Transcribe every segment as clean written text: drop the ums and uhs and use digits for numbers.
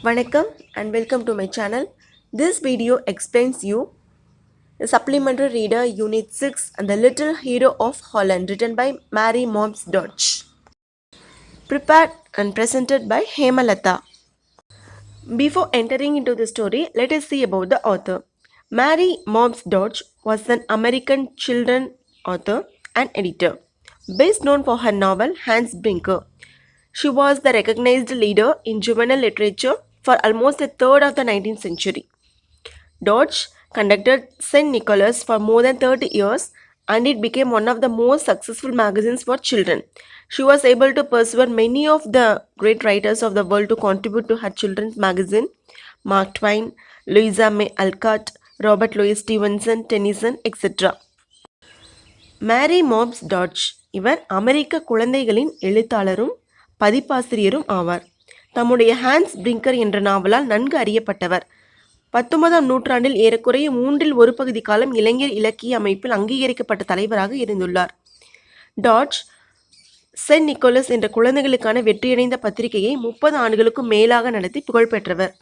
Vanakkam and welcome to my channel. This video explains you the supplementary reader Unit 6 and the Little Hero of Holland written by Mary Moms Dodge. Prepared and presented by Hemalata. Before entering into the story, let us see about the author. Mary Moms Dodge was an American children author and editor, best known for her novel Hans Brinker. She was the recognized leader in juvenile literature for almost a third of the 19th century. Dodge conducted St. Nicholas for more than 30 years and it became one of the most successful magazines for children. She was able to persuade many of the great writers of the world to contribute to her children's magazine: Mark Twain, Louisa May Alcott, Robert Louis Stevenson, Tennyson, etc. Mary mobs dodge இவர் அமெரிக்க குழந்தைகளின் எழுத்தாளரும் பதிப்பாசிரியரும் ஆவார். தம்முடைய Hans Brinker என்ற நாவலால் நன்கு அறியப்பட்டவர். 19ஆம் நூற்றாண்டில் ஏறக்குறைய மூன்றில் ஒரு பகுதி காலம் இளைஞர் இலக்கிய அமைப்பில் அங்கீகரிக்கப்பட்ட தலைவராக இருந்துள்ளார். டாட்ஜ் சென்ட் நிக்கோலஸ் என்ற குழந்தைகளுக்கான வெற்றியடைந்த பத்திரிகையை 30 ஆண்டுகளுக்கும் மேலாக நடத்தி புகழ்பெற்றவர்.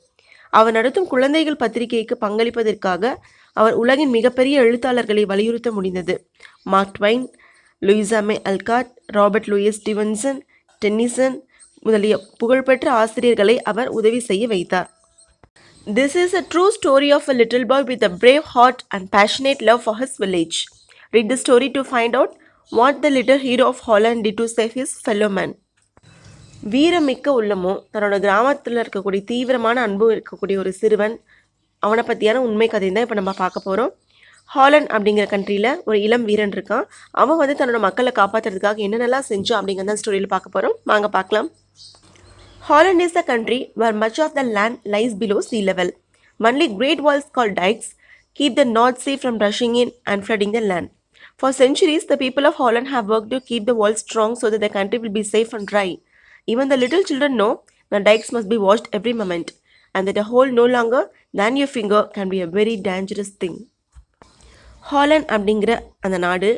அவர் நடத்தும் குழந்தைகள் பத்திரிகைக்கு பங்களிப்பதற்காக அவர் உலகின் மிகப்பெரிய எழுத்தாளர்களை வலியுறுத்த முடிந்தது. Mark Twain, Louisa May Alcott, Robert Louis Stevenson, Tennyson முதலிய புகழ்பெற்ற ஆசிரியர்களை அவர் உதவி செய்ய வைத்தார். This is a true story of a little boy with a brave heart and passionate love for his village. Read the story to find out what the little hero of Holland did to save his fellow man. வீரமிக்க உள்ளமும் தன்னோட கிராமத்தில் இருக்கக்கூடிய தீவிரமான அன்பும் இருக்கக்கூடிய ஒரு சிறுவன், அவனை பற்றியான உண்மை கதை தான் இப்போ நம்ம பார்க்க போகிறோம். ஹாலண்ட் அப்படிங்கிற கண்ட்ரியில் ஒரு இளம் வீரன் இருக்கான். அவன் வந்து தன்னோட மக்களை காப்பாற்றுறதுக்காக என்னென்னலாம் செஞ்சான் அப்படிங்கிறத ஸ்டோரியில் பார்க்க போகிறோம். வாங்க பார்க்கலாம். Holland is a country where much of the land lies below sea level. Only great walls called dikes keep the North Sea from rushing in and flooding the land. For centuries, the people of Holland have worked to keep the walls strong so that the country will be safe and dry. Even the little children know the dikes must be washed every moment, and that a hole no longer than your finger can be a very dangerous thing. Holland அப்படிங்கிற அந்த நாடு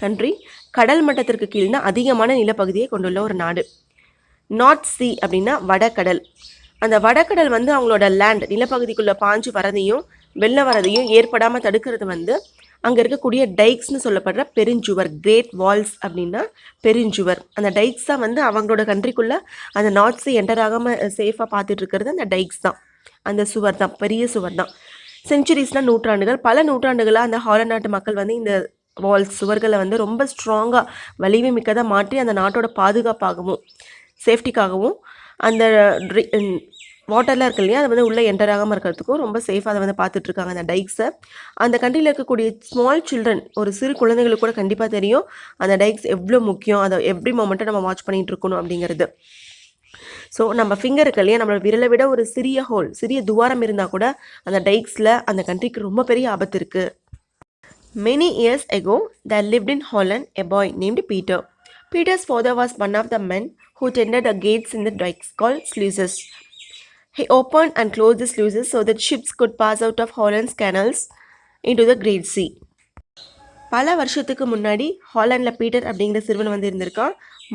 country கடல் மட்டத்திற்கு கீழ்னா அதிகமான நிலப்பகுதியை கொண்டுள்ள ஒரு நாடு. North C அப்படின்னா வடகடல். அந்த வடகடல் வந்து அவங்களோட லேண்ட் நிலப்பகுதிக்குள்ளே பாஞ்சு வரதையும் வெள்ளம் வரதையும் ஏற்படாமல் தடுக்கிறது வந்து அங்கே இருக்கக்கூடிய டைக்ஸ்னு சொல்லப்படுற பெருஞ்சுவர், கிரேட் வால்ஸ் அப்படின்னா பெருஞ்சுவர். அந்த டைக்ஸ் தான் வந்து அவங்களோட கண்ட்ரிக்குள்ளே அந்த நார்த் சி என்டர் ஆகாமல் சேஃபாக பார்த்துட்டு இருக்கிறது அந்த டைக்ஸ் தான். அந்த சுவர் தான், பெரிய சுவர் தான். செஞ்சுரிஸ்னால் நூற்றாண்டுகள், பல நூற்றாண்டுகளாக அந்த ஹாலண்ட் நாட்டு மக்கள் வந்து இந்த வால்ஸ் சுவர்களை வந்து ரொம்ப ஸ்ட்ராங்காக வலிமை மிக்கதாக மாற்றி அந்த நாட்டோட பாதுகாப்பாகவும் சேஃப்டிக்காகவும் அந்த வாட்டர்லாம் இருக்கு இல்லையா, அதை வந்து உள்ளே என்டர் ஆகாமல் இருக்கிறதுக்கும் ரொம்ப சேஃபாக அதை வந்து பார்த்துட்ருக்காங்க அந்த டைக்ஸை. அந்த கண்ட்ரியில் இருக்கக்கூடிய ஸ்மால் சில்ட்ரன், ஒரு சிறு குழந்தைங்களுக்கு கூட கண்டிப்பாக தெரியும் அந்த டைக்ஸ் எவ்வளோ முக்கியம், அதை எவ்ரி மொமெண்ட்டை நம்ம வாட்ச் பண்ணிகிட்டு இருக்கணும் அப்படிங்கிறது. ஸோ நம்ம ஃபிங்கர் இருக்கு இல்லையா, நம்மளோட விரலை விட ஒரு சிறிய ஹோல், சிறிய துவாரம் இருந்தால் கூட அந்த டைக்ஸில் அந்த கண்ட்ரிக்கு ரொம்ப பெரிய ஆபத்து இருக்குது. Many years ago, there lived in Holland a boy named Peter. Peter's father was one of the men who tended the gates in the dikes called sluices. He opened and closed the sluices so that ships could pass out of Holland's canals into the Great Sea. பல வருஷத்துக்கு முன்னாடி ஹாலண்டில் Peter அப்படிங்கிற சிறுவன் வந்து இருந்திருக்கான்.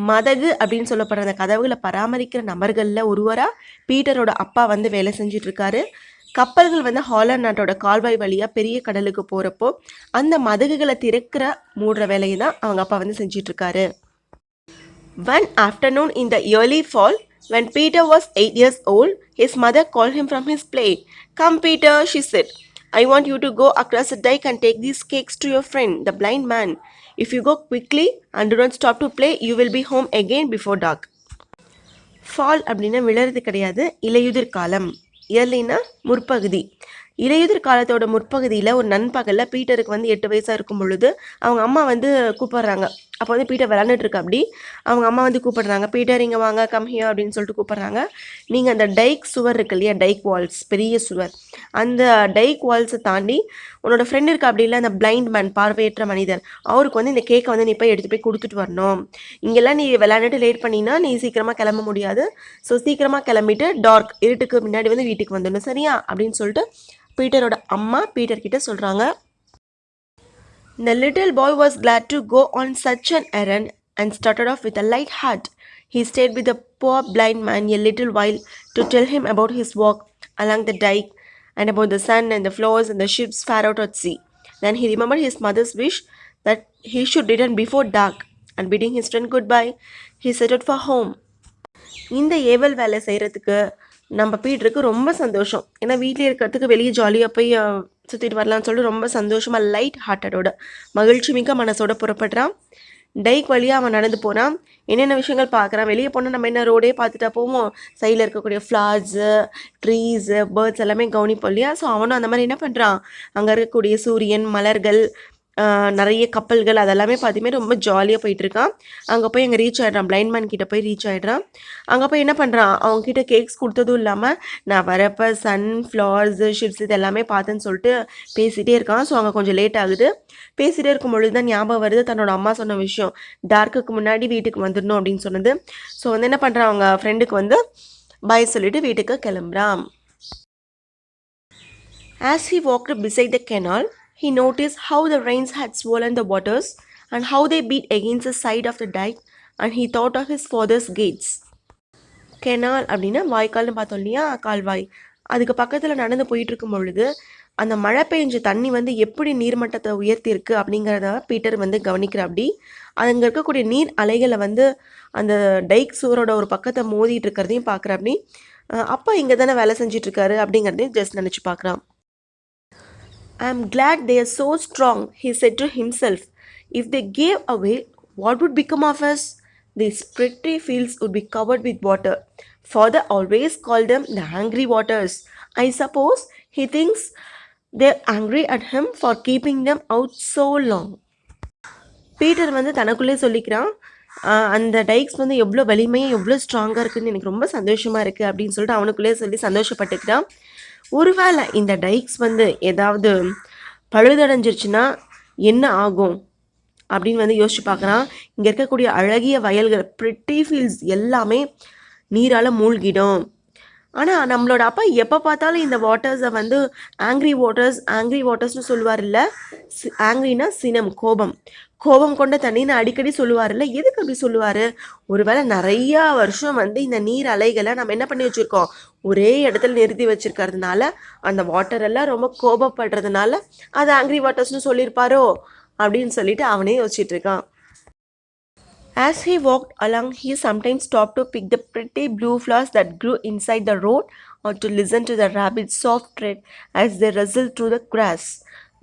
மதகு அப்படின்னு சொல்லப்படுற அந்த கதவுகளை பராமரிக்கிற நபர்களில் ஒருவராக பீட்டரோட அப்பா வந்து வேலை செஞ்சிட்ருக்காரு. கப்பல்கள் வந்து ஹாலண்ட் நாட்டோட கால்வாய் வழியாக பெரிய கடலுக்கு போகிறப்போ அந்த மதகுகளை திறக்கிற மூடுற வேலையை தான் அவங்க அப்பா வந்து செஞ்சிட்ருக்காரு. One afternoon in the early fall, when Peter was 8 years old, his mother called him from his play. "Come, Peter," she said. "I want you to go across the dike and take these cakes to your friend, the blind man. If you go quickly and do not stop to play, you will be home again before dark." Fall அப்படின்னா விழறது கிடையாது, இலையுதிர் காலம். இயர்லினா முற்பகுதி. இலையுதிர் காலத்தோட முற்பகுதியில் ஒரு நண்பகலில் பீட்டருக்கு வந்து 8 வயசாக இருக்கும் பொழுது அவங்க அம்மா வந்து கூப்பிட்றாங்க. அப்போ வந்து பீட்டர் விளாண்டுட்டு அப்படி அவங்க அம்மா வந்து கூப்பிடுறாங்க, "பீட்டர் இங்கே வாங்க, கம் ஹியர்" அப்படின்னு சொல்லிட்டு கூப்பிட்றாங்க. நீங்கள் அந்த டைக் சுவர் இருக்கு இல்லையா, டைக் வால்ஸ், பெரிய சுவர், அந்த டைக் வால்ஸை தாண்டி உன்னோட ஃப்ரெண்ட் இருக்கு அப்படி இல்லை அந்த பிளைண்ட் மேன், பார்வையற்ற மனிதர், அவருக்கு வந்து இந்த கேக்கை வந்து நீ போய் எடுத்துகிட்டு போய் கொடுத்துட்டு வரணும். இங்கெல்லாம் நீ விளாண்டுட்டு லேட் பண்ணினா நீ சீக்கிரமாக கிளம்ப முடியாது. ஸோ சீக்கிரமாக கிளம்பிட்டு டார்க், இருட்டுக்கு முன்னாடி வந்து வீட்டுக்கு வந்துடணும், சரியா அப்படின்னு சொல்லிட்டு பீட்டரோட அம்மா பீட்டர்கிட்ட சொல்கிறாங்க. The little boy was glad to go on such an errand and started off with a light heart. He stayed with the poor blind man a little while to tell him about his walk along the dike and about the sun and the flowers and the ships far out at sea. Then he remembered his mother's wish that he should return before dark, and bidding his friend goodbye, he set out for home. இந்த ஏவல் வேலை செய்கிறதுக்கு நம்ம பீட்டருக்கு ரொம்ப சந்தோஷம். ஏன்னா வீட்டில் இருக்கிறதுக்கு வெளியே ஜாலியாக போய் சுற்றிட்டு வரலான்னு சொல்லிட்டு ரொம்ப சந்தோஷமாக லைட் ஹார்ட்டடோட மகிழ்ச்சி மிக்க மனசோட புறப்படுறான். டைக் வழியாக அவன் நடந்து போகிறான். என்னென்ன விஷயங்கள் பார்க்குறான். வெளியே போனால் நம்ம என்ன ரோடே பார்த்துட்டா போவோம், சைடில் இருக்கக்கூடிய ஃப்ளார்ஸு, ட்ரீஸு, பேர்ட்ஸ் எல்லாமே கவனிப்போம் இல்லையா. ஸோ அவனும் அந்த மாதிரி என்ன பண்ணுறான், அங்கே இருக்கக்கூடிய சூரியன், மலர்கள், நிறைய கப்பல்கள் அதெல்லாமே பார்த்துமே ரொம்ப ஜாலியாக போயிட்டுருக்கான். அங்கே போய் அங்கே ரீச் ஆகிடுறான். பிளைண்ட் மேன் கிட்டே போய் ரீச் ஆகிடுறான். அங்கே போய் என்ன பண்ணுறான், அவங்ககிட்ட கேக்ஸ் கொடுத்ததும் இல்லாமல் நான் வரப்போ சன், ஃப்ளவர்ஸு, ஷிப்ஸ் இது எல்லாமே பார்த்தேன்னு சொல்லிட்டு பேசிகிட்டே இருக்கான். ஸோ அங்கே கொஞ்சம் லேட் ஆகுது. பேசிகிட்டே இருக்கும் பொழுது தான் ஞாபகம் வருது தன்னோட அம்மா சொன்ன விஷயம், டார்க்குக்கு முன்னாடி வீட்டுக்கு வந்துடணும் அப்படின்னு சொன்னது. ஸோ வந்து என்ன பண்ணுறான், அவங்க ஃப்ரெண்டுக்கு வந்து பாய் சொல்லிவிட்டு வீட்டுக்கு கிளம்புறான். As he walked beside the canal, he noticed how the rains had swollen the waters and how they beat against the side of the dike, and he thought of his father's gates. Canal அப்படின்னா வாய்க்கால்னு பார்த்தோம் இல்லையா, கால்வாய். அதுக்கு பக்கத்தில் நடந்து போயிட்டு இருக்கும் பொழுது அந்த மழை பெஞ்ச தண்ணி வந்து எப்படி நீர்மட்டத்தை உயர்த்தியிருக்கு அப்படிங்கிறத பீட்டர் வந்து கவனிக்கிற. அப்படி அங்கே இருக்கக்கூடிய நீர் அலைகளை வந்து அந்த டைக் சுவரோட ஒரு பக்கத்தை மோதிட்டு இருக்கிறதையும் பார்க்குற. அப்படி அப்பா இங்கே தானே வேலை செஞ்சிட்ருக்காரு அப்படிங்கிறதையும் ஜஸ்ட் நினச்சி பார்க்குறான். I am glad they are so strong, he said to himself. If they gave away, what would become of us? These pretty fields would be covered with water. Father always called them the angry waters. I suppose he thinks they're angry at him for keeping them out so long. Peter வந்து தனக்குள்ளே சொல்லிக்கிறான், அந்த டைக்ஸ் வந்து எவ்வளோ வலிமையாக எவ்வளோ ஸ்ட்ராங்காக இருக்குதுன்னு எனக்கு ரொம்ப சந்தோஷமாக இருக்குது அப்படின்னு சொல்லிட்டு அவனுக்குள்ளே சொல்லி சந்தோஷப்பட்டுக்கிறான். ஒருவேளை இந்த டைக்ஸ் வந்து ஏதாவது பழுதடைஞ்சிருச்சுன்னா என்ன ஆகும் அப்படின்னு வந்து யோசிச்சு பார்க்குறான். இங்கே இருக்கக்கூடிய அழகிய வயல்கள், பிரிட்டி ஃபீல்ட்ஸ் எல்லாமே நீரால் மூழ்கிடும். ஆனால் நம்மளோட அப்பா எப்போ பார்த்தாலும் இந்த வாட்டர்ஸை வந்து ஆங்க்ரி வாட்டர்ஸ்னு சொல்லுவார் இல்லை. ஆங்க்ரினா சினம், கோபம் கொண்ட தண்ணின்னு அடிக்கடி சொல்லுவார் இல்லை. எதுக்கு அப்படி சொல்லுவார்? ஒருவேளை நிறையா வருஷம் வந்து இந்த நீர் அலைகளை நம்ம என்ன பண்ணி வச்சுருக்கோம், ஒரே இடத்துல நிறுத்தி வச்சுருக்கிறதுனால அந்த வாட்டர் எல்லாம் ரொம்ப கோபப்படுறதுனால அது ஆங்க்ரி வாட்டர்ஸ்னு சொல்லியிருப்பாரோ அப்படின்னு சொல்லிட்டு அவனே யோசிச்சுட்டு இருக்கான். As he walked along, he sometimes stopped to pick the pretty blue flowers that grew inside the road or to listen to the rabbits' soft tread as they rustled through the grass.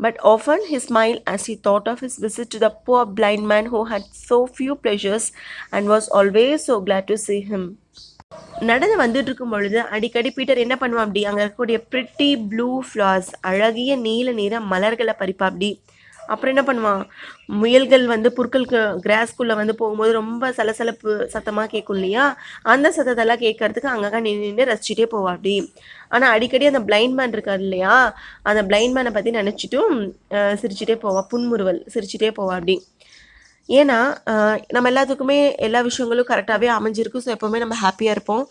But often he smiled as he thought of his visit to the poor blind man who had so few pleasures and was always so glad to see him. நடந்து வந்துட்டு இருக்கும் பொழுது அடிக்கடி Peter என்ன பண்ணுவான், அப்படி அங்கே இருக்கக்கூடிய பிரிட்டி ப்ளூ ஃப்ளவர்ஸ், அழகிய நீல நிற மலர்களை பறிப்பா. அப்படி அப்புறம் என்ன பண்ணுவான், முயல்கள் வந்து புற்களுக்கு கிராஸ்குள்ளே வந்து போகும்போது ரொம்ப சலசலப்பு சத்தமாக கேட்கும் இல்லையா, அந்த சத்தத்தெல்லாம் கேட்கறதுக்கு அங்கங்கே நின்று ரசிச்சுட்டே போவா. அப்படி ஆனால் அடிக்கடி அந்த பிளைண்ட் மேன் இருக்கார் இல்லையா, அந்த பிளைண்ட் மேனை பற்றி நினச்சிட்டும் சிரிச்சுட்டே போவா, புன்முறுவல் சிரிச்சுட்டே போவா. அப்படி ஏன்னா நம்ம எல்லாத்துக்குமே எல்லா விஷயங்களும் கரெக்டாகவே அமைஞ்சிருக்கும். ஸோ எப்போவுமே நம்ம ஹாப்பியாக இருப்போம்.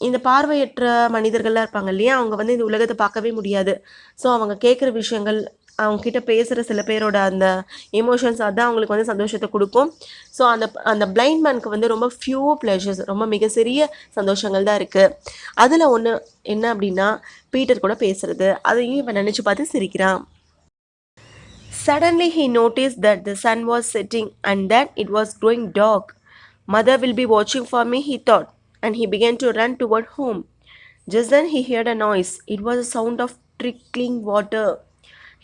இந்த பார்வையற்ற மனிதர்கள்லாம் இருப்பாங்க இல்லையா, அவங்க வந்து இந்த உலகத்தை பார்க்கவே முடியாது. ஸோ அவங்க கேட்குற விஷயங்கள், அவங்கக்கிட்ட பேசுகிற சில பேரோட அந்த எமோஷன்ஸ் அதுதான் அவங்களுக்கு வந்து சந்தோஷத்தை கொடுக்கும். ஸோ அந்த பிளைண்ட் மேனுக்கு வந்து ரொம்ப ஃபியூ ப்ளஷர்ஸ், ரொம்ப மிக சிறிய சந்தோஷங்கள் தான் இருக்குது. அதில் ஒன்று என்ன அப்படின்னா பீட்டர் கூட பேசுகிறது. அதையும் இவன் நினச்சி பார்த்து சிரிக்கிறான். Suddenly he noticed that the sun was setting and that it was growing dark. Mother will be watching for me, he thought, and he began to run toward home. Just then he heard a noise. It was a sound of trickling water.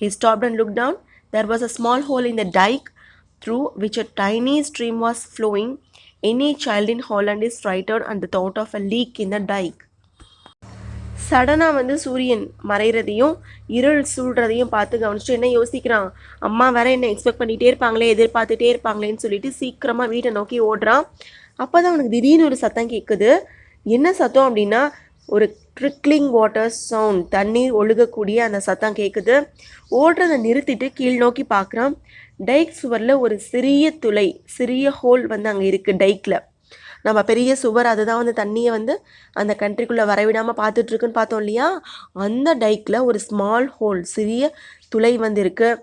He stopped and looked down. There was a small hole in the dike through which a tiny stream was flowing. Any child in Holland is frightened at the thought of a leak in the dike. சடனாக வந்து சூரியன் மறைகிறதையும் இருள் சூழ்கிறதையும் பார்த்து கவனிச்சுட்டு என்ன யோசிக்கிறான், அம்மா வேற என்ன எக்ஸ்பெக்ட் பண்ணிகிட்டே இருப்பாங்களே, எதிர்பார்த்துட்டே இருப்பாங்களேன்னு சொல்லிட்டு சீக்கிரமாக வீட்டை நோக்கி ஓடுறான். அப்போ தான் அவனுக்கு திடீர்னு ஒரு சத்தம் கேட்குது. என்ன சத்தம் அப்படின்னா ஒரு ட்ரிக்லிங் வாட்டர் சவுண்ட், தண்ணீர் ஒழுகக்கூடிய அந்த சத்தம் கேட்குது. ஓடுறதை நிறுத்திட்டு கீழ் நோக்கி பார்க்குறான். டைக் சுவரில் ஒரு சிறிய ஹோல் வந்து அங்கே இருக்குது. டைக்கில் நம்ம பெரிய சுவர் அதுதான் வந்து தண்ணியை வந்து அந்த கண்ட்ரிக்குள்ளே வரவிடாமல் பார்த்துட்ருக்குன்னு பார்த்தோம் இல்லையா, அந்த டைக்கில் ஒரு ஸ்மால் ஹோல், சிறிய துளை வந்து இருக்குது.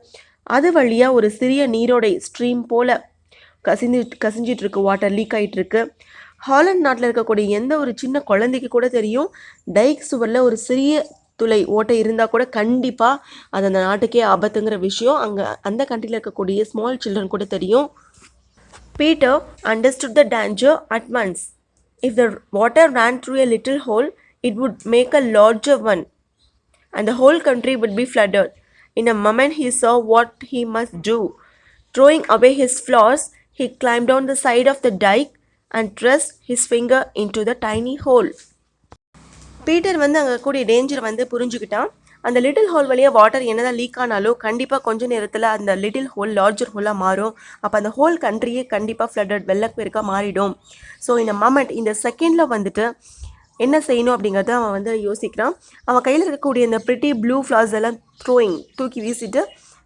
அது வழியாக ஒரு சிறிய நீரோடை ஸ்ட்ரீம் போல் கசிஞ்சிட்ருக்கு, வாட்டர் லீக் ஆகிட்டுருக்கு. ஹாலண்ட் நாட்டில் இருக்கக்கூடிய எந்த ஒரு சின்ன குழந்தைக்கு கூட தெரியும், டைக் சுவரில் ஒரு சிறிய துளை ஓட்டை இருந்தால் கூட கண்டிப்பாக அது அந்த நாட்டுக்கே ஆபத்துங்கிற விஷயம் அங்கே அந்த கண்ட்ரியில் இருக்கக்கூடிய ஸ்மால் சில்ட்ரன் கூட தெரியும். Peter understood the danger at once. If the water ran through a little hole, it would make a larger one, and the whole country would be flooded. In a moment, he saw what he must do. Throwing away his floors, he climbed down the side of the dike and thrust his finger into the tiny hole. Peter வந்து அங்கே கூடிய danger வந்து புரிஞ்சுக்கிட்டான். அந்த little whole வழியாக water என்னதான் league ஆனாலும் கண்டிப்பாக கொஞ்ச நேரத்தில் அந்த லிட்டில் ஹோல் லார்ஜர் ஹோலாக மாறும். அப்போ அந்த ஹோல் கண்ட்ரியே கண்டிப்பாக ஃப்ளட்டட் வெள்ளப்பெருக்காக மாறிடும். ஸோ இந்த மொமெண்ட் இந்த செகண்டில் வந்துட்டு என்ன செய்யணும் அப்படிங்கிறத அவன் வந்து யோசிக்கிறான். அவன் கையில் இருக்கக்கூடிய இந்த ப்ரிட்டி ப்ளூ ஃப்ளார்ஸ் எல்லாம் தூக்கி வீசிட்டு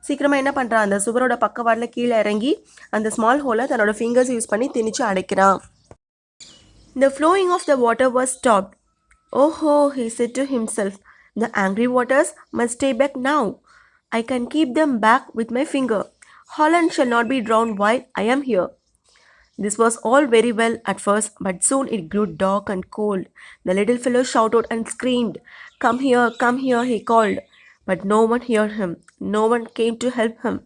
சீக்கிரமாக என்ன பண்ணுறான், அந்த சுவரோட பக்கவாட்டில் கீழே இறங்கி அந்த ஸ்மால் ஹோலை தன்னோட ஃபிங்கர்ஸ் யூஸ் பண்ணி திணிச்சு அடைக்கிறான். The flowing of the water was stopped. Oh ho, he said to himself, the angry waters must stay back now. I can keep them back with my finger. Holland shall not be drowned while I am here. This was all very well at first, but soon it grew dark and cold. The little fellow shouted and screamed. Come here, he called. But no one heard him. No one came to help him.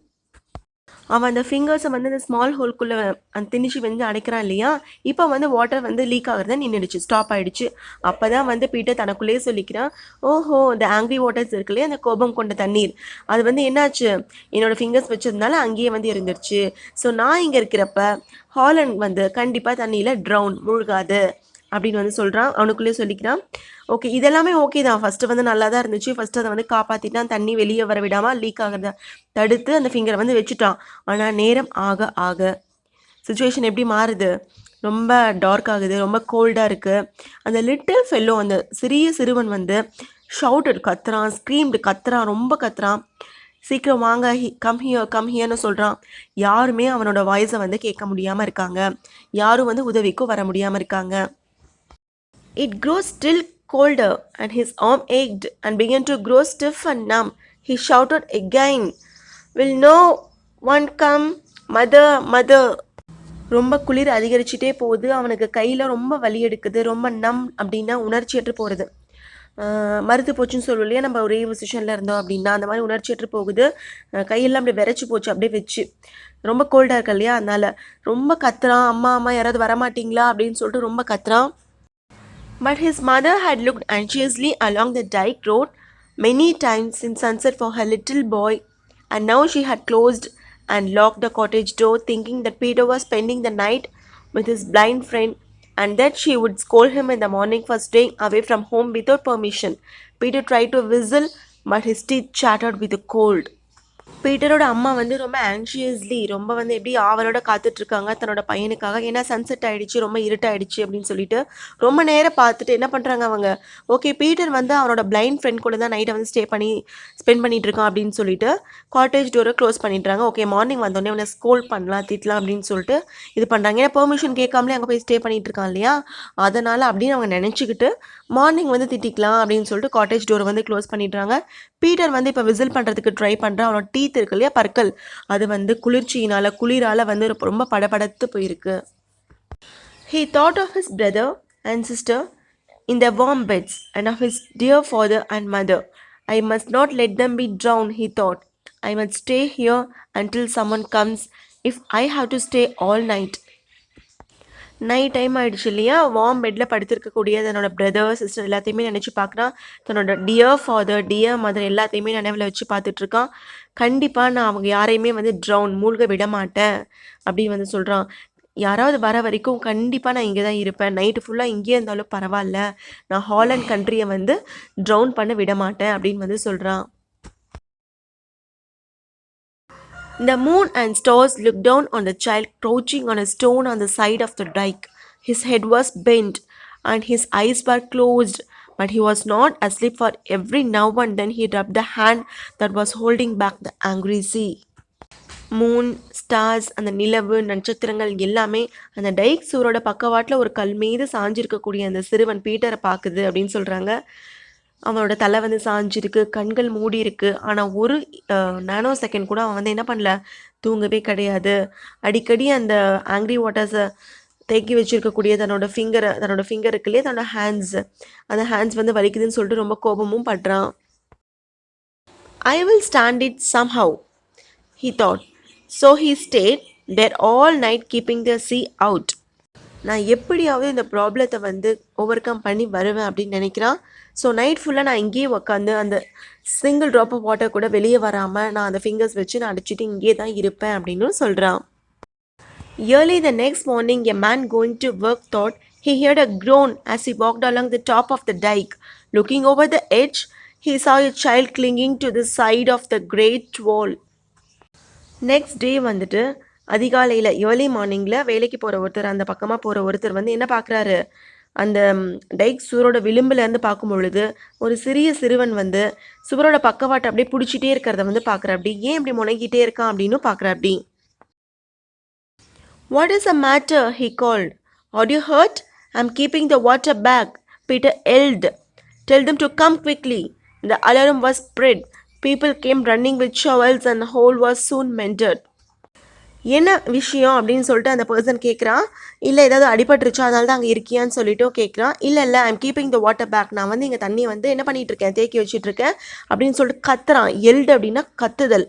அவன் அந்த ஃபிங்கர்ஸை வந்து அந்த small ஹோல்குள்ளே அந்த திணிச்சு வந்து அடைக்கிறான் இல்லையா. இப்போ வந்து water வந்து லீக் ஆகுறத நின்றுடுச்சு, ஸ்டாப் ஆகிடுச்சு. அப்போ தான் வந்து பீட்டர் தனக்குள்ளேயே சொல்லிக்கிறான், ஓஹோ இந்த ஆங்க்ரி வாட்டர்ஸ் இருக்கு இல்லையா, அந்த கோபம் கொண்ட தண்ணீர், அது வந்து என்னாச்சு, என்னோடய ஃபிங்கர்ஸ் வச்சதுனால அங்கேயே வந்து இருந்துருச்சு. ஸோ நான் இங்கே இருக்கிறப்ப ஹாலண்ட் வந்து கண்டிப்பாக தண்ணியில் மூழ்காது அப்படின்னு வந்து சொல்கிறான், அவனுக்குள்ளேயே சொல்லிக்கிறான். ஓகே, இதெல்லாமே ஓகே தான். ஃபஸ்ட்டு வந்து நல்லா தான் இருந்துச்சு. ஃபஸ்ட்டு அதை வந்து காப்பாற்றிட்டான், தண்ணி வெளியே வர விடாமல் லீக் ஆகிறத தடுத்து அந்த ஃபிங்கரை வந்து வச்சுட்டான். ஆனால் நேரம் ஆக ஆக சுச்சுவேஷன் எப்படி மாறுது, ரொம்ப டார்க் ஆகுது, ரொம்ப கோல்டாக இருக்குது. அந்த லிட்டில் ஃபெல்லோ, அந்த சிறுவன் வந்து ஷவுட்டட், கத்துறான், ஸ்க்ரீம்டு, கத்துறான், ரொம்ப கத்துறான். சீக்கிரம் வாங்க, கம் ஹியர்னு சொல்கிறான். யாருமே அவனோட வாய்ஸை வந்து கேட்க முடியாமல் இருக்காங்க, யாரும் வந்து உதவிக்கும் வர முடியாமல் இருக்காங்க. It grew still colder, and his arm ached and began to grow stiff and numb. He shouted again, will no one come? Mother. ரொம்ப குளிர் அதிகரிச்சுட்டே போகுது. அவனுக்கு கையில் ரொம்ப வலி எடுக்குது, ரொம்ப நம் அப்படின்னா உணர்ச்சியற்று போகிறது. மறுத்து போச்சுன்னு சொல்லுவோம் இல்லையா, நம்ம ஒரே பொசிஷனில் இருந்தோம் அப்படின்னா அந்த மாதிரி உணர்ச்சியற்று போகுது. கையெல்லாம் அப்படியே விரைச்சி போச்சு, அப்படியே வச்சு ரொம்ப கோல்டாக இருக்கு இல்லையா, அதனால் ரொம்ப கத்துறான். அம்மா யாராவது வரமாட்டிங்களா அப்படின்னு சொல்லிட்டு ரொம்ப கத்துறான். But his mother had looked anxiously along the dike road many times since sunset for her little boy, and now she had closed and locked the cottage door, thinking that Peter was spending the night with his blind friend and that she would scold him in the morning for staying away from home without permission. Peter tried to whistle, but his teeth chattered with the cold. பீட்டரோட அம்மா வந்து ரொம்ப ஆங்ஷியஸ்லி, ரொம்ப வந்து எப்படி ஆவலோட காத்துட்ருக்காங்க தன்னோட பையனுக்காக. ஏன்னா சன்செட் ஆகிடுச்சு, ரொம்ப இருட்டாயிடுச்சு அப்படின்னு சொல்லிட்டு ரொம்ப நேரம் பார்த்துட்டு என்ன பண்ணுறாங்க அவங்க, ஓகே பீட்டர் வந்து அவனோட பிளைண்ட் ஃப்ரெண்ட் கூட தான் நைட்டை வந்து ஸ்பெண்ட் பண்ணிகிட்டு இருக்கான் அப்படின்னு சொல்லிட்டு காட்டேஜ் டோரை க்ளோஸ் பண்ணிடுறாங்க. ஓகே, மார்னிங் வந்தோடனே அவனை ஸ்கோல் பண்ணலாம், திட்டலாம் அப்படின்னு சொல்லிட்டு இது பண்ணுறாங்க. ஏன்னா பெர்மிஷன் கேட்காமலே அங்கே போய் ஸ்டே பண்ணிகிட்டு இருக்கான் இல்லையா, அதனால் அப்படின்னு அவங்க நினச்சிக்கிட்டு மார்னிங் வந்து திட்டிக்கலாம் அப்படின்னு சொல்லிட்டு காட்டேஜ் டோரை வந்து க்ளோஸ் பண்ணிடுறாங்க. பீட்டர் வந்து இப்போ விசில் பண்ணுறதுக்கு ட்ரை பண்ணுறான். அவனோட டீத் இருக்கு இல்லையா, பற்கள், அது வந்து குளிரால் வந்து ரொம்ப படபடத்து போயிருக்கு. He thought of his brother and sister in their warm beds and of his dear father and mother. I must not let them be drowned, he thought. I must stay here until someone comes if I have to stay all night. Night time ஆகிடுச்சு இல்லையா, warm பெட்டில் படுத்திருக்கக்கூடிய தன்னோட brother sister எல்லாத்தையுமே நினச்சி பார்க்குறான். தன்னோட dear father dear mother எல்லாத்தையுமே நினைவில் வச்சு பார்த்துட்ருக்கான். கண்டிப்பாக நான் அவங்க யாரையுமே வந்து மூழ்க விட மாட்டேன் அப்படின்னு வந்து சொல்கிறான். யாராவது வர வரைக்கும் கண்டிப்பாக நான் இங்கே தான் இருப்பேன், நைட்டு ஃபுல்லாக இங்கேயே இருந்தாலும் பரவாயில்ல, நான் ஹாலண்ட் கண்ட்ரியை வந்து ட்ரவுன் பண்ண விட மாட்டேன் அப்படின்னு வந்து சொல்கிறான். The moon and stars looked down on the child crouching on a stone on the side of the dike. His head was bent and his eyes were closed, but he was not asleep, for every now and then he rubbed the hand that was holding back the angry sea. Moon, stars, அந்த நிலவு, நட்சத்திரங்கள் எல்லாமே அந்த டைக் சூரோட பக்கவாட்டில் ஒரு கல் மீது சாஞ்சிருக்கக்கூடிய அந்த சிறுவன் பீட்டரை பார்க்குது அப்படின்னு சொல்கிறாங்க. அவனோட தலை வந்து சாஞ்சிருக்கு, கண்கள் மூடி இருக்கு. ஆனால் ஒரு நானோ செகண்ட் கூட அவன் வந்து என்ன பண்ணல, தூங்கவே கிடையாது. அடிக்கடி அந்த ஆங்க்ரி வாட்டர்ஸை தேக்கி வச்சிருக்கக்கூடிய தன்னோட ஃபிங்கர் இருக்கு இல்லையா, தன்னோட அந்த ஹேண்ட்ஸ் வந்து வலிக்குதுன்னு சொல்லிட்டு ரொம்ப கோபமும் படுறான். I will stand it somehow, he thought. So he stayed there all night keeping the sea out. நான் எப்படியாவது இந்த ப்ராப்ளத்தை வந்து ஓவர் கம் பண்ணி வருவேன் அப்படின்னு நினைக்கிறான். ஸோ நைட் ஃபுல்லாக நான் இங்கேயே உட்காந்து அந்த சிங்கிள் ட்ராப் ஆஃப் வாட்டர் கூட வெளியே வராமல் நான் அந்த ஃபிங்கர்ஸ் வச்சு நான் அடிச்சுட்டு இங்கே தான் இருப்பேன் அப்படின்னு சொல்கிறான். Early the next morning, a man going to work thought he heard a groan as he walked along the top of the dike. Looking over the edge, he saw a child clinging to the side of the great wall. Next day வந்துட்டு அதிகாலையில் early மார்னிங்கில் வேலைக்கு போகிற ஒருத்தர், அந்த பக்கமாக போகிற ஒருத்தர் வந்து என்ன பார்க்குறாரு, அந்த டைக் சுவரோட விளிம்புலேருந்து பார்க்கும் பொழுது ஒரு சிறிய சிறுவன் வந்து சுவரோட பக்கவாட்டை அப்படியே பிடிச்சிட்டே இருக்கிறத வந்து பார்க்குறாப்படி. ஏன் இப்படி முனகிட்டே இருக்கான் அப்படின்னு பார்க்குறாப்படி. What is the matter? He called. Are you hurt? I'm keeping the water back, Peter yelled. Tell them to come quickly. The alarm was spread. People came running with shovels and the hole was soon mended. என்ன விஷயம் அப்படின்னு சொல்லிட்டு அந்த person கேட்குறான். இல்லை ஏதாவது அடிபட்டுருச்சா அதனால தான் அங்கே இருக்கியான்னு சொல்லிட்டு கேட்குறான். இல்லை I'm keeping the water bag, நான் வந்து இங்கே தண்ணியை வந்து என்ன பண்ணிகிட்ருக்கேன், தேக்கி வச்சிட்ருக்கேன் அப்படின்னு சொல்லிட்டு கத்துறான். எல்டு அப்படின்னா கத்துதல்.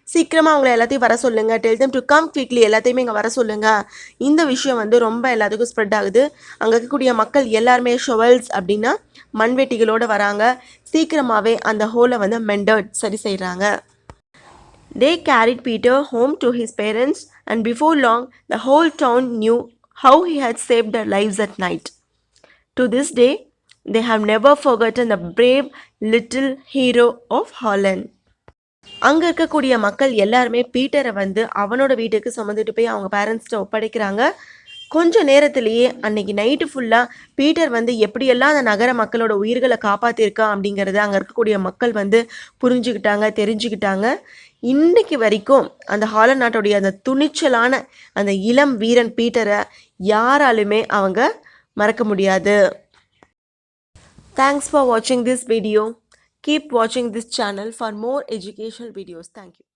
சீக்கிரமாக அவங்கள எல்லாத்தையும் வர சொல்லுங்கள். Tell them to come quickly, எல்லாத்தையுமே இங்கே வர சொல்லுங்கள். இந்த விஷயம் வந்து ரொம்ப எல்லாத்துக்கும் ஸ்ப்ரெட் ஆகுது. அங்கே இருக்கக்கூடிய மக்கள் எல்லாருமே ஷொவல்ஸ் அப்படின்னா மண்வெட்டிகளோடு வராங்க. சீக்கிரமாகவே அந்த ஹோலை வந்து மெண்டட் சரி செய்கிறாங்க. They carried Peter home to his parents, and before long the whole town knew how he had saved their lives at night. To this day, they have never forgotten the brave little hero of Holland. அங்கே இருக்கக்கூடிய மக்கள் எல்லாருமே பீட்டரை வந்து அவனோட வீட்டுக்கு சுமந்துட்டு போய் அவங்க பேரண்ட்ஸ்கிட்ட ஒப்படைக்கிறாங்க. கொஞ்சம் நேரத்திலேயே அன்னைக்கு நைட்டு ஃபுல்லாக பீட்டர் வந்து எப்படியெல்லாம் அந்த நகர மக்களோட உயிர்களை காப்பாற்றிருக்கான் அப்படிங்கிறத அங்கே இருக்கக்கூடிய மக்கள் வந்து புரிஞ்சுக்கிட்டாங்க, தெரிஞ்சுக்கிட்டாங்க. இன்றைக்கு வரைக்கும் அந்த ஹாலண்ட் நாட்டுடைய அந்த துணிச்சலான அந்த இளம் வீரன் பீட்டரை யாராலுமே அவங்க மறக்க முடியாது. Thanks for watching this video. Keep watching this channel for more educational videos. Thank you.